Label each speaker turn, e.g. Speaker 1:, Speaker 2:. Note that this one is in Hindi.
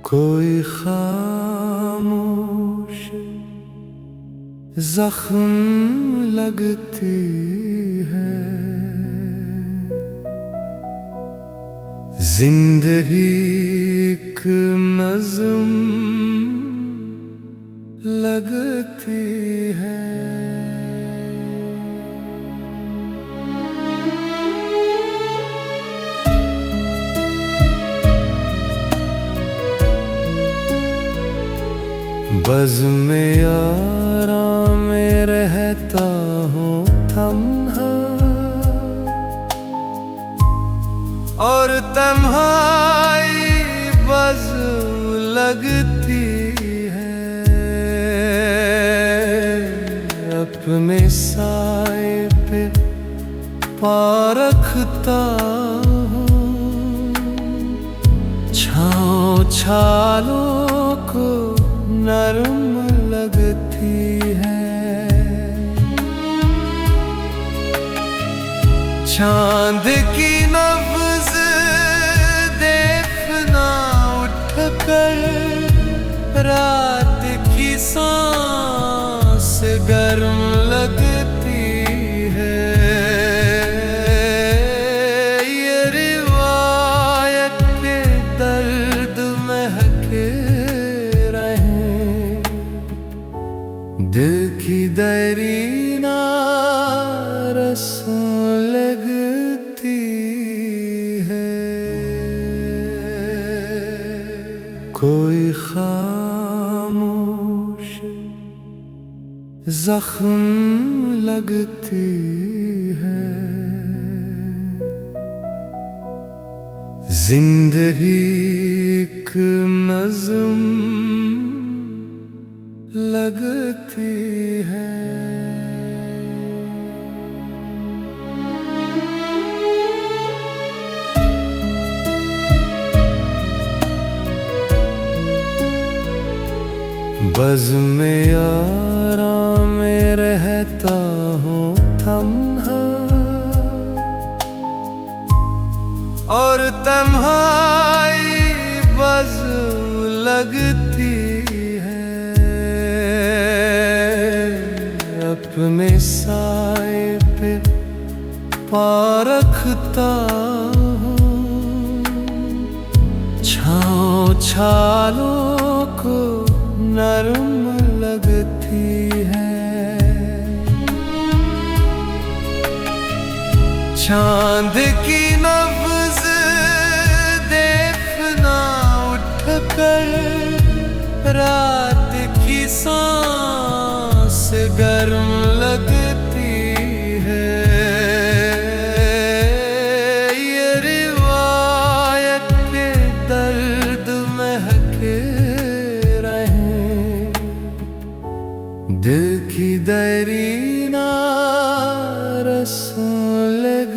Speaker 1: कोई खामोश जख्म लगती है जिंदगी एक नज़्म लगती है। बज़्म यारा में रहता हूँ तन्हा और तन्हाई बज़्म लगती है। अपने साए पे पा रखता हूँ छाँव छालों को नरम लगती है। चांद की नब्ज़ देखना उठकर रात की सांस गर्म लगती है। ये रिवायत के दर्द महके दिल की दरीना रस्म लगती है। कोई खामोश जख्म लगती है जिंदगी एक नज़्म लगती है। बज़्म यारा में रहता हूँ तन्हा और तन्हाई बज़्म लगती अपने साए पे पा रखता हूँ छाँव छालों को नरम लगती है। चांद की नब्ज़ देखना उठकर रात की सांस गर्म लगती है। ये रिवायत के दर्द महके रहें दिल की दरीना रस्म लग